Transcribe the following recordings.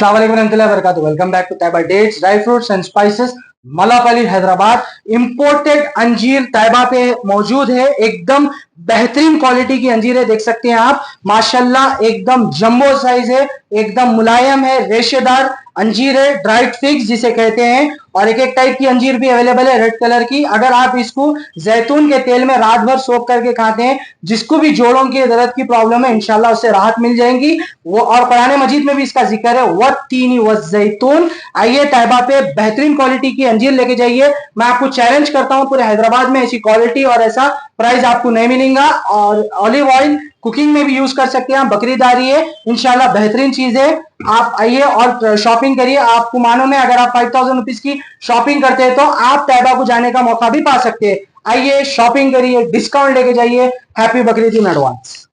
अस्सलाम वालेकुम रहमतुल्लाहि व बरकातहू। Welcome back to Taiba dates, dry fruits and spices, Mallepally Hyderabad. Imported अंजीर तैयबा पे मौजूद है। एकदम बेहतरीन क्वालिटी की अंजीर है, देख सकते हैं आप माशाल्लाह। एकदम जंबो साइज है, एकदम मुलायम है, रेशेदार अंजीर है, ड्राइड फिग्स जिसे कहते हैं। और एक एक टाइप की अंजीर भी अवेलेबल है रेड कलर की। अगर आप इसको जैतून के तेल में रात भर सोख करके खाते हैं, जिसको भी जोड़ों के दर्द की प्रॉब्लम है, इंशाल्लाह उससे राहत मिल जाएगी। वो और कुरान मजीद में भी इसका जिक्र है, वत्तीनी वज़ैतून। आइए तैयबा पे बेहतरीन क्वालिटी की अंजीर लेके जाइए। मैं आपको चैलेंज करता हूं, पूरे हैदराबाद में ऐसी क्वालिटी और ऐसा प्राइस आपको नहीं मिलेगा। और ऑलिव ऑयल कुकिंग में भी यूज कर सकते हैं, बकरीदारी है, इंशाल्लाह बेहतरीन चीज है। आप आइए और शॉपिंग करिए। आपको मानो में अगर आप 5000 रुपीज की शॉपिंग करते हैं तो आप तैयबा को जाने का मौका भी पा सकते हैं। आइए शॉपिंग करिए, डिस्काउंट लेके जाइए। Happy Bakrid in advance.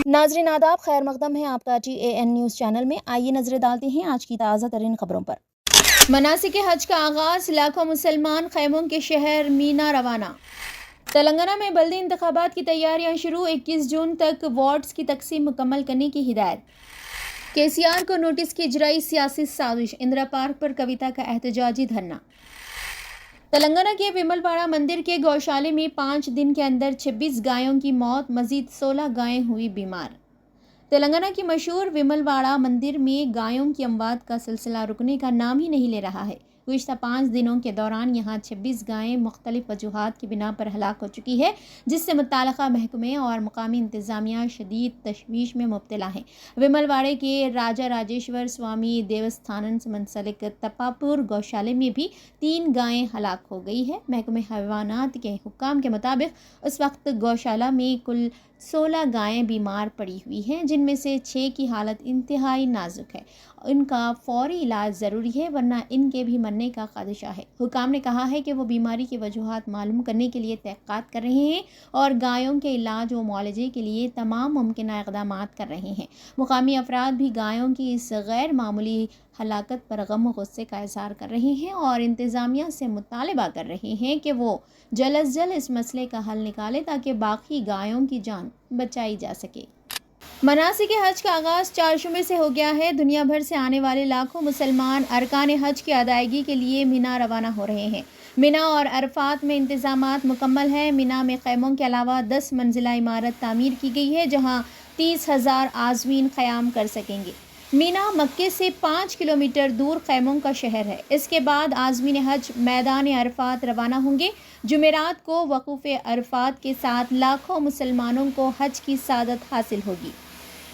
नाजरीन आदाब, खैर मकदम है आपका GAN न्यूज़ चैनल में। आइए नजर डालते हैं आज की ताज़ा तरीन खबरों पर। मनासिक हज का आगाज़, लाखों मुसलमान खैमों के शहर मीना रवाना। तेलंगाना में बल्दी इंतखाबात की तैयारियां शुरू, 21 जून तक वार्ड्स की तकसीम मुकम्मल करने की हिदायत। KCR को नोटिस की इजराई सियासी साजिश, इंदिरा पार्क पर कविता का एहतजाजी धरना। तेलंगाना के विमलवाड़ा मंदिर के गौशाले में 5 दिन के अंदर 26 गायों की मौत, मजीद 16 गायें हुई बीमार। तेलंगाना की मशहूर विमलवाड़ा मंदिर में गायों की अमवात का सिलसिला रुकने का नाम ही नहीं ले रहा है। गुज़िश्ता 5 दिनों के दौरान यहाँ 26 गायें मुख्तलिफ वजूहात की बिना पर हलाक हो चुकी है, जिससे मुत्तल्लिक़ा महकमे और मुकामी इंतज़ामिया शदीद तशवीश में मुब्तला हैं। विमलवाड़े के राजा राजेश्वर स्वामी देवस्थानन से मुंसलिक तपापुर गौशाले में भी 3 गायें हलाक हो गई है। महकमे हैवानात के हुक्काम के मुताबिक उस वक्त गौशाला में कुल 16 गायें बीमार पड़ी हुई हैं, जिनमें से 6 की हालत इंतहाई नाजुक है। इनका फौरी इलाज ज़रूरी है, वरना इनके भी मरने का खदशा है। हुकाम ने कहा है कि वो बीमारी की वजूहात मालूम करने के लिए तहक़ीक़ात कर रहे हैं और गायों के इलाज व मुआलजे के लिए तमाम मुमकिन इक़दामात कर रहे हैं। मुकामी अफराद भी गायों की इस गैर मामूली हलाकत पर गम व गुस्से का इज़हार कर रहे हैं और इंतज़ामिया से मुतालबा कर रहे हैं कि वो जल्द अज़ जल्द इस मसले का हल निकाले ताकि बाकी गायों की जान बचाई जा सके। मनासिक हज का आगाज़ 4 शुमे से हो गया है। दुनिया भर से आने वाले लाखों मुसलमान अरकान हज की अदायगी के लिए मीना रवाना हो रहे हैं। मिना और अरफात में इंतज़ामात मुकम्मल हैं। मिना में खैमों के अलावा 10 मंजिला इमारत तामीर की गई है, जहाँ 30,000 आज़मीन क़याम कर सकेंगे। मीना मक्के से 5 किलोमीटर दूर खैमों का शहर है। इसके बाद आज़मीन हज मैदान अरफात रवाना होंगे। जुमेरात को वक़ूफ़ अरफात के साथ लाखों मुसलमानों को हज की सादत हासिल होगी।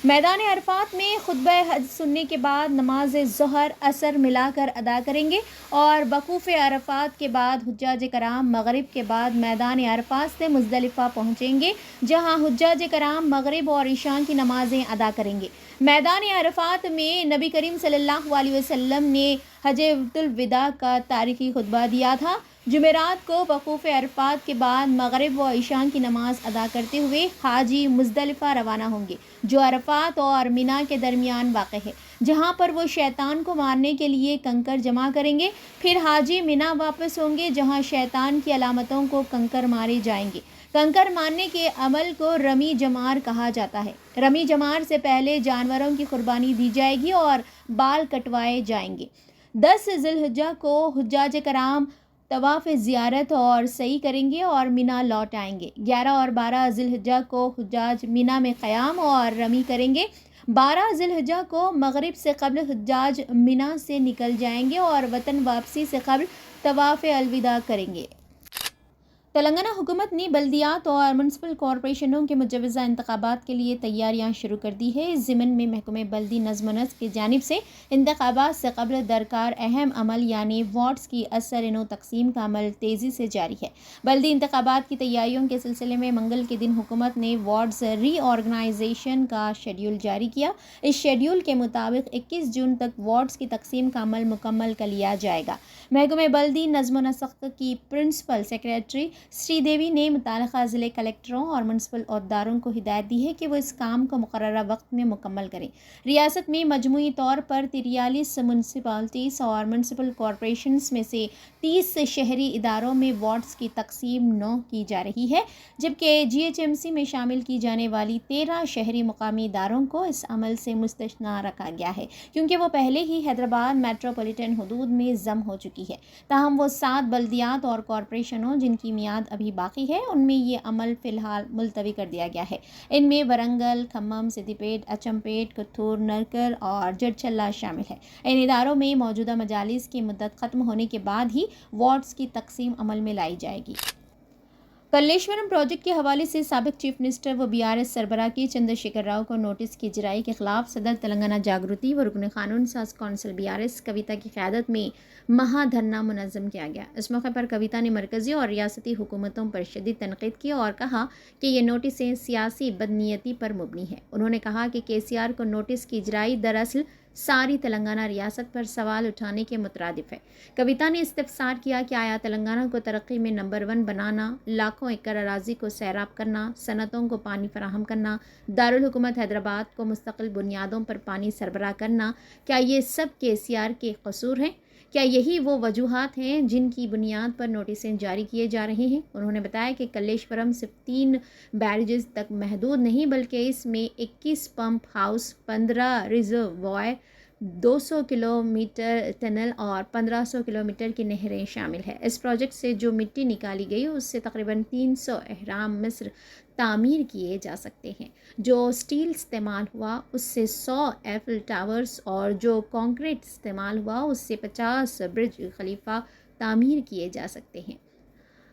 मैदान अरफात में खुतबा हज सुनने के बाद नमाज ज़ोहर असर मिलाकर अदा करेंगे और वक़ूफ़ अरफात के बाद हुज्जाज कराम मगरिब के बाद मैदान अरफात से मुज़दलिफ़ा पहुँचेंगे, जहाँ हुज्जाज कराम मगरिब और इशा की नमाज़ें अदा करेंगे। मैदान अरफात में नबी करीम सल्लल्लाहु अलैहि वसल्लम ने हज्जतुल विदा का तारीख़ी खुतबा दिया था। जुमेरात को वक़ूफ़ अरफात के बाद मगरिब व इशा की नमाज़ अदा करते हुए हाजी मुज़दलिफ़ा रवाना होंगे, जो अरफात और मिना के दरमियान वाक़ है, जहाँ पर वो शैतान को मारने के लिए कंकर जमा करेंगे। फिर हाजी मिना वापस होंगे, जहाँ शैतान की अलामतों को कंकर मारे जाएंगे। कंकर मारने के अमल को रमी जमार कहा जाता है। रमी जमार से पहले जानवरों की कुर्बानी दी जाएगी और बाल कटवाए जाएंगे। 10 ज़िलहिज्जा को हुज्जाज कराम तवाफ़ ज़ियारत और सही करेंगे और मिना लौट आएंगे। 11 और 12 ज़िलहिज्जा को हुज्जाज मिना में क़याम और रमी करेंगे। 12 ज़िलहिज्जा को मगरिब से क़ब्ल हुज्जाज मिना से निकल जाएंगे और वतन वापसी से क़ब्ल तवाफ़ अलविदा करेंगे। तेलंगाना हुकूमत ने बल्दियात और म्युनिसिपल कॉरपोरेशनों के मुजवज़ा इंतखाबात के लिए तैयारियां शुरू कर दी है। इस ज़िमन में महकमे बल्दी नज़्म व नस्क़ की जानिब से इंतखाबात से क़ब्ल दरकार अहम अमल यानी वार्ड्स की असर तकसीम का अमल तेज़ी से जारी है। बल्दी इंतखाबात की तैयारियों के सिलसिले में मंगल के दिन हुकूमत ने वार्ड्स रीऑर्गनाइजेशन का शेड्यूल जारी किया। इस शेड्यूल के मुताबिक 21 जून तक वार्ड्स की तकसीम का अमल मुकम्मल कर लिया जाएगा। महकमे बल्दी नज़्म व नस्क़ की प्रिंसिपल सेक्रेटरी श्री देवी ने मुताल्लिक़ा ज़िले कलेक्टरों और म्युनिसिपल अहदेदारों को हिदायत दी है कि वो इस काम को मुकर्ररा वक्त में मुकम्मल करें। रियासत में मजमूई तौर पर 43 म्युनिसिपैलिटीज़ और म्युनिसिपल कॉरपोरेशंस में से 30 शहरी इदारों में वार्ड्स की तकसीम 9 की जा रही है, जबकि GHMC में शामिल की जाने वाली 13 शहरी मुकामी इदारों को इस अमल से मुस्तस्ना रखा गया है, क्योंकि वो पहले ही हैदराबाद मेट्रोपॉलिटन हदूद में जम हो चुकी है। ताहम वो 7 बल्दियात और कॉरपोरेशनों जिनकी मियाद अभी बाकी है, उनमें ये अमल फ़िलहाल मुलतवी कर दिया गया है। इनमें वरंगल, खम्मम, सिद्दीपेट, अचमपेट, कत्थूर, नरकर और जड़चल्ला शामिल है। इन इदारों में मौजूदा मजालिस की मुद्दत ख़त्म होने के बाद ही वार्ड्स की तकसीम अमल में लाई जाएगी। कल्लेश्वरम प्रोजेक्ट के हवाले से साबिक चीफ मिनिस्टर व BRS सरबराह की चंद्रशेखर राव को नोटिस की इजराई के खिलाफ सदर तेलंगाना जागृति व रुकन कानून साज कौंसिल BRS कविता की क़यादत में महाधरना मुनज़्ज़म किया गया। इस मौके पर कविता ने मरकज़ी और रियासती हुकूमतों पर शदीद तनक़ीद की और कहा कि ये नोटिसें सियासी बदनीयती पर मुबनी है। उन्होंने कहा कि KCR को नोटिस की इजराई दरअसल सारी तेलंगाना रियासत पर सवाल उठाने के मुतरादिफ है। कविता ने इस्तिफ़सार किया कि आया तेलंगाना को तरक्की में नंबर 1 बनाना, लाखों एकड़ अराज़ी को सैराब करना, सनतों को पानी फराहम करना, दारुल हुकूमत हैदराबाद को मुस्तकिल बुनियादों पर पानी सरबराह करना, क्या ये सब KCR के कसूर हैं? क्या यही वो वजूहात हैं जिनकी बुनियाद पर नोटिसें जारी किए जा रहे हैं? उन्होंने बताया कि कल्लेश्वरम सिर्फ 3 बैरेजेस तक महदूद नहीं, बल्कि इसमें 21 pump house, 15 reservoir, 200 kilometre tunnel और 1500 किलोमीटर की नहरें शामिल है। इस प्रोजेक्ट से जो मिट्टी निकाली गई उससे तकरीबन 300 अहराम मिस्र तामीर किए जा सकते हैं। जो स्टील इस्तेमाल हुआ उससे 100 एफिल टावर्स और जो कंक्रीट इस्तेमाल हुआ उससे 50 ब्रिज खलीफा तामीर किए जा सकते हैं।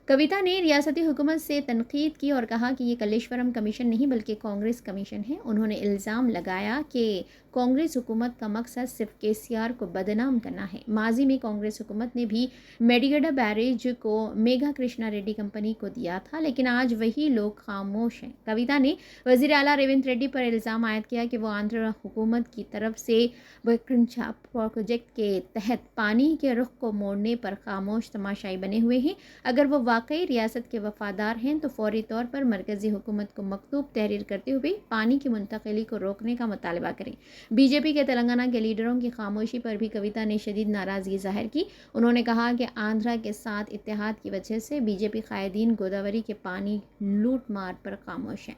कविता ने रियासती हुकूमत से तनकीद की और कहा कि ये कल्लेश्वरम कमीशन नहीं बल्कि कांग्रेस कमीशन है। उन्होंने इल्ज़ाम लगाया कि कांग्रेस हुकूमत का मकसद सिर्फ KCR को बदनाम करना है। माजी में कांग्रेस हुकूमत ने भी मेडिगड्डा बैरेज को मेघा कृष्णा रेड्डी कंपनी को दिया था, लेकिन आज वही लोग खामोश हैं। कविता ने वज़ीर आला रेवंत रेड्डी पर इल्ज़ाम आयद किया कि वो आंध्र हुकूमत की तरफ से वक्रंछा प्रोजेक्ट के तहत पानी के रुख को मोड़ने पर खामोश तमाशाई बने हुए हैं। अगर वो वाकई रियासत के वफादार हैं तो फौरी तौर पर मरकज़ी हुकूमत को मकतूब तहरीर करते हुए पानी की मुंतकिली को रोकने का मुतालबा करें। BJP के तेलंगाना के लीडरों की खामोशी पर भी कविता ने शदीद नाराज़गी ज़ाहिर की। उन्होंने कहा कि आंध्रा के साथ इत्तेहाद की वजह से BJP कायदीन गोदावरी के पानी लूट मार पर खामोश हैं।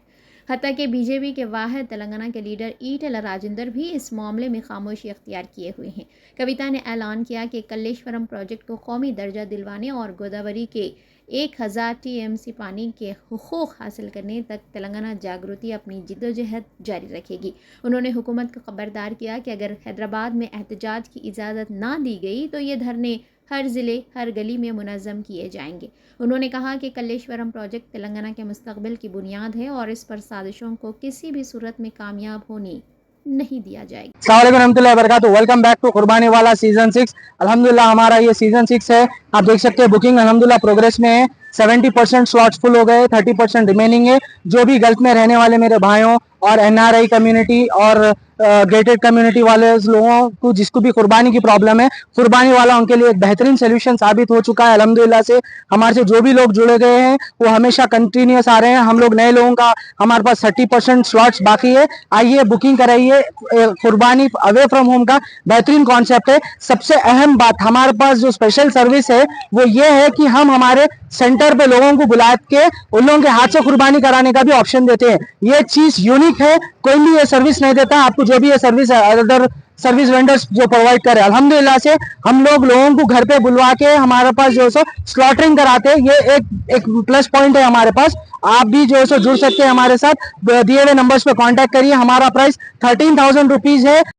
हत्ता कि BJP के वाहिद तेलंगाना के लीडर ईटेल राजेंद्र भी इस मामले में खामोशी अख्तियार किए हुए हैं। कविता ने ऐलान किया कि कल्लेश्वरम प्रोजेक्ट को कौमी दर्जा दिलवाने और गोदावरी के 1000 TMC पानी के हुकूक हासिल करने तक तेलंगाना जागृति अपनी जिद्दोजहद जारी रखेगी। उन्होंने हुकूमत को खबरदार किया कि अगर हैदराबाद में एहतजाज की इजाज़त ना दी गई तो ये धरने हर ज़िले, हर गली में मुनज़्ज़म किए जाएंगे। उन्होंने कहा कि कल्लेश्वरम प्रोजेक्ट तेलंगाना के मुस्तक़बिल की बुनियाद है और इस पर साजिशों को किसी भी सूरत में कामयाब होने नहीं दिया जाएगा। अस्सलाम वालेकुम रहमतुल्लाहि व बरकातुहू। वेलकम बैक टू कुर्बानी वाला सीजन 6। अल्हम्दुलिल्लाह हमारा ये सीजन 6 है। आप देख सकते हैं बुकिंग अल्हम्दुलिल्लाह प्रोग्रेस में है। 70% स्लॉट्स फुल हो गए, 30% रिमेनिंग है। जो भी गल्फ में रहने वाले मेरे भाइयों और NRI कम्युनिटी और गेटेड कम्युनिटी वाले लोगों को जिसको भी कुर्बानी की प्रॉब्लम है, कुर्बानी वाला उनके लिए एक बेहतरीन सोल्यूशन साबित हो चुका है। अल्हम्दुलिल्लाह से हमारे से जो भी लोग जुड़े गए हैं वो हमेशा कंटिन्यूस आ रहे हैं। हम लोग नए लोगों का हमारे पास 30% स्लॉट्स बाकी है। आइए बुकिंग कराइए। कुर्बानी अवे फ्रॉम होम का बेहतरीन कॉन्सेप्ट है। सबसे अहम बात हमारे पास जो स्पेशल सर्विस है वो ये है कि हम हमारे सेंटर पे लोगों को बुला के उन लोगों के हाथ से कुर्बानी कराने का भी ऑप्शन देते हैं। ये चीज यूनिक है, कोई भी ये सर्विस नहीं देता। आपको जो भी ये सर्विस है अदर सर्विस वेंडर्स जो प्रोवाइड करे, अल्हम्दुलिल्लाह से हम लोग लोगों को घर पे बुलवा के हमारे पास जो है स्लॉटरिंग कराते हैं। ये एक प्लस पॉइंट है हमारे पास। आप भी जो है जुड़ सकते हैं हमारे साथ। दिए हुए नंबर्स पे कांटेक्ट करिए। हमारा प्राइस 13,000 रुपीज है।